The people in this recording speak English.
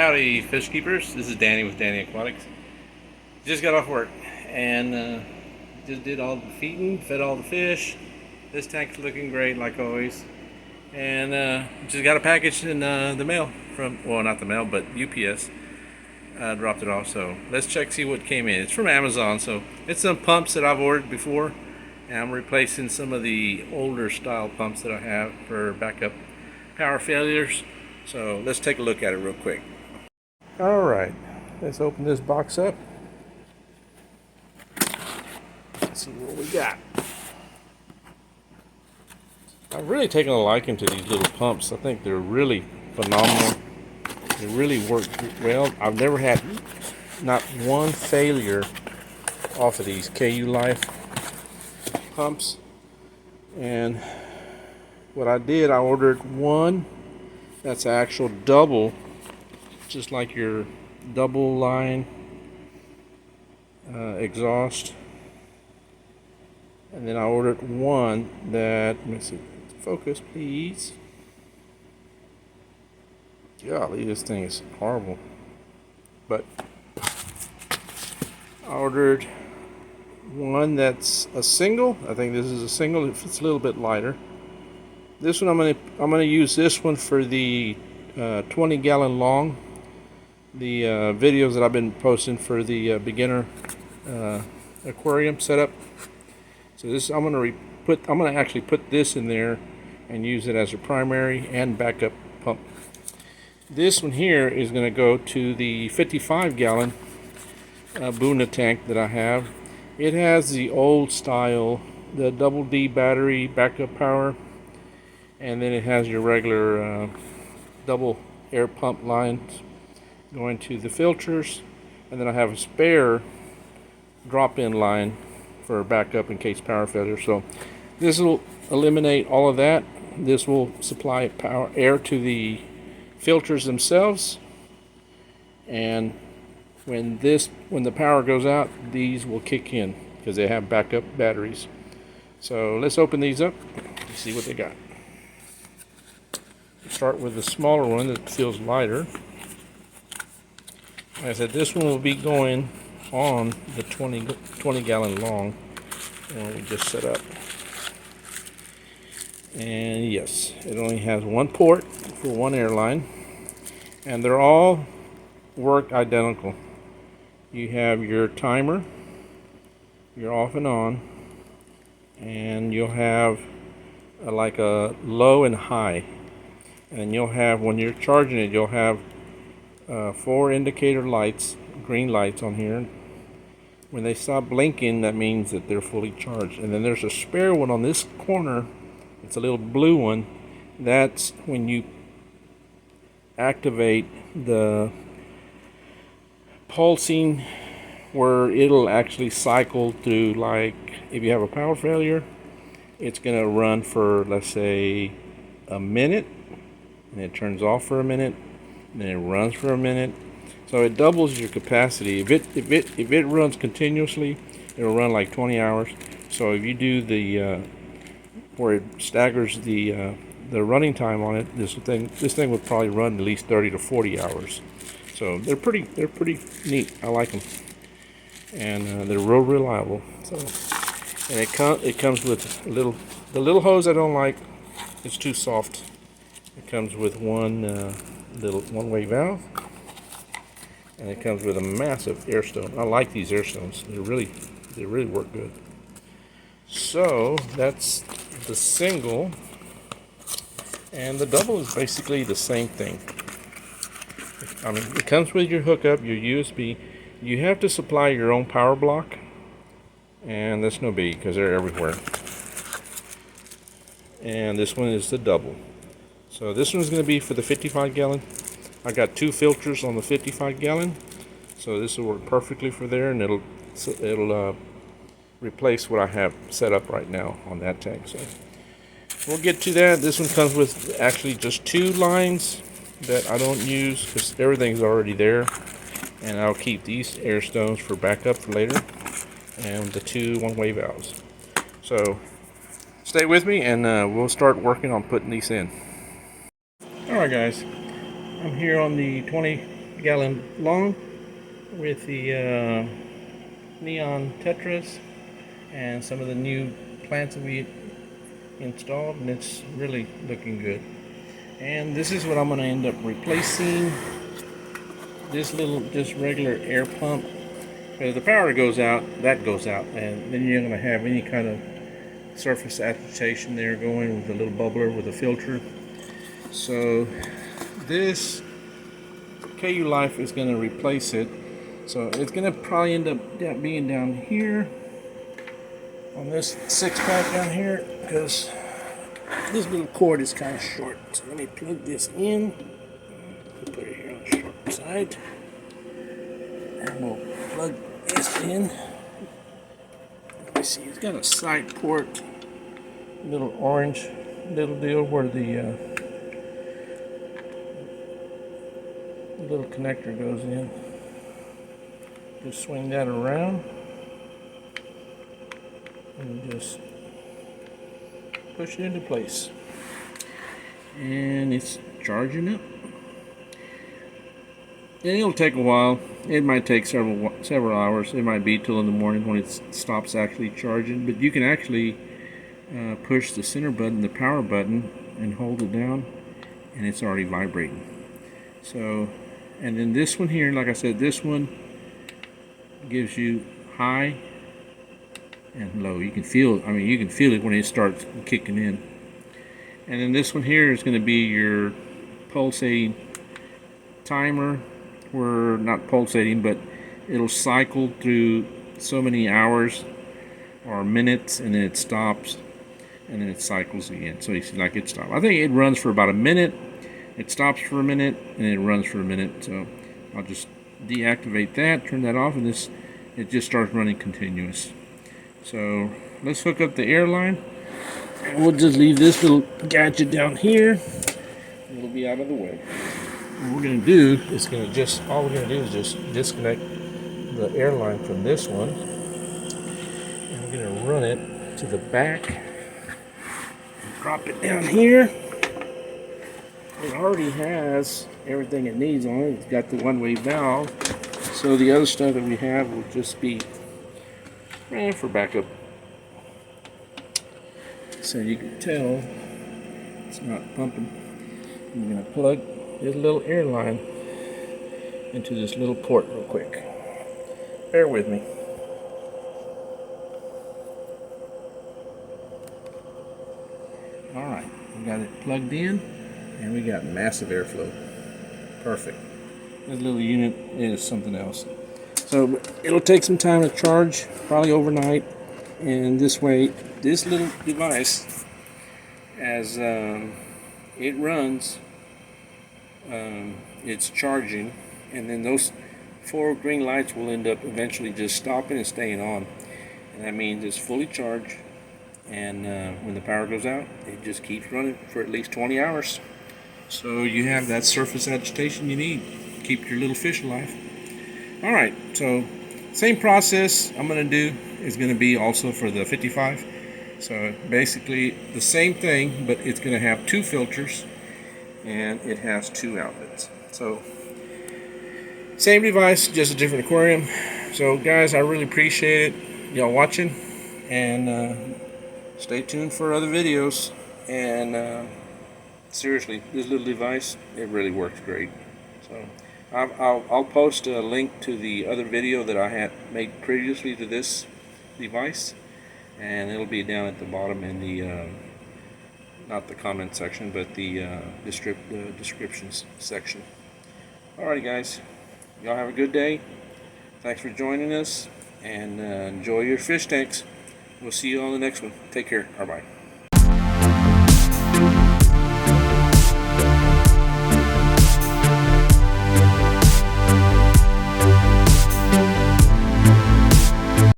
Howdy, fish keepers. This is Danny with Danny Aquatics. Just got off work and just did all the feeding, fed all the fish. This tank's looking great, like always. And just got a package in the mail from, well, not the mail, but UPS. Dropped it off. So let's check, see what came in. It's from Amazon, so it's some pumps that I've ordered before, and I'm replacing some of the older style pumps that I have for backup power failures. So let's take a look at it real quick. Alright, let's open this box up. Let's see what we got. I've really taken a liking to these little pumps. I think they're really phenomenal. They really work well. I've never had not one failure off of these KU Life pumps. And what I did, I ordered one that's an actual double, just like your double line exhaust. And then I ordered one that, let me see, focus please. Golly, this thing is horrible. But I ordered one that's a single. I think this is a single. It's a little bit lighter. This one I'm gonna use this one for the 20-gallon long. The videos that I've been posting for the beginner aquarium setup. So this I'm gonna actually put this in there and use it as a primary and backup pump. This one here is going to go to the 55-gallon Buna tank that I have. It has the old style, the double D battery backup power, and then it has your regular double air pump lines going to the filters, and then I have a spare drop-in line for backup in case power failure. So this will eliminate all of that. This will supply power air to the filters themselves, and when the power goes out, these will kick in because they have backup batteries. So let's open these up and see what they got. Start with the smaller one that feels lighter. Like I said, this one will be going on the 20-gallon long one we just set up. And yes, it only has one port for one airline, and they're all work identical. You have your timer, your off and on, and you'll have like a low and high. And you'll have, when you're charging it, you'll have 4 indicator lights, green lights on here. When they stop blinking, that means that they're fully charged. And then there's a spare one on this corner. It's a little blue one. That's when you activate the pulsing, where it'll actually cycle through, like if you have a power failure, it's going to run for, let's say, a minute, and it turns off for a minute, and then it runs for a minute. So it doubles your capacity. If it runs continuously, it'll run like 20 hours. So if you do the where it staggers the running time on it, this thing would probably run at least 30 to 40 hours. So they're pretty neat. I like them, and they're real reliable. So, and it comes with the little hose I don't like. It's too soft. It comes with one little one-way valve, and it comes with a massive air stone. I like these air stones. They really work good. So that's the single, and the double is basically the same thing. I mean, it comes with your hookup, your USB. You have to supply your own power block, and that's no big because they're everywhere. And this one is the double. So this one's going to be for the 55-gallon. I got 2 filters on the 55-gallon, so this will work perfectly for there, and it'll replace what I have set up right now on that tank. So we'll get to that. This one comes with actually just 2 lines that I don't use because everything's already there, and I'll keep these air stones for backup for later, and the 2 one-way valves. So stay with me, and we'll start working on putting these in. Alright guys, I'm here on the 20 gallon long with the neon tetras and some of the new plants that we installed, and it's really looking good. And this is what I'm going to end up replacing. This little just regular air pump. If the power goes out, that goes out, and then you're going to have any kind of surface agitation there going with a little bubbler with a filter. So this KU Life is going to replace it. So it's going to probably end up being down here on this 6-pack down here, because this little cord is kind of short. So let me plug this in. Put it here on the short side, and we'll plug this in. Let me see, it's got a side port, little orange little deal where the little connector goes in. Just swing that around and just push it into place, and it's charging up. And it'll take a while. It might take several hours. It might be till in the morning when it stops actually charging. But you can actually push the center button, the power button, and hold it down, and it's already vibrating. So, and then this one here, like I said, this one gives you high and low. You can feel it. I mean, you can feel it when it starts kicking in. And then this one here is going to be your pulsating timer. We're not pulsating, but it'll cycle through so many hours or minutes, and then it stops, and then it cycles again. So you see, like, it stops. I think it runs for about a minute, it stops for a minute, and it runs for a minute. So I'll just deactivate that, turn that off, and it just starts running continuous. So let's hook up the air line, and we'll just leave this little gadget down here, and it'll be out of the way. What we're going to do is all we're going to do is just disconnect the air line from this one, and we're going to run it to the back and drop it down here. It already has everything it needs on it. It's got the one-way valve, so the other stuff that we have will just be for backup. So you can tell it's not pumping. I'm going to plug this little air line into this little port real quick. Bear with me. Alright, we got it plugged in, and we got massive airflow. Perfect. This little unit is something else. So it'll take some time to charge, probably overnight, and this way, this little device, as it runs, it's charging, and then those 4 green lights will end up eventually just stopping and staying on, and that means it's fully charged, and when the power goes out, it just keeps running for at least 20 hours. So you have that surface agitation you need. Keep your little fish alive. Alright, so same process I'm going to do is going to be also for the 55. So basically the same thing, but it's going to have 2 filters, and it has 2 outlets. So same device, just a different aquarium. So guys, I really appreciate it, y'all watching, and stay tuned for other videos. And seriously, this little device, it really works great. So I'll post a link to the other video that I had made previously to this device, and it'll be down at the bottom in the not the comment section, but the descriptions section. Alrighty guys, y'all have a good day. Thanks for joining us, and enjoy your fish tanks. We'll see you on the next one. Take care. Bye-bye.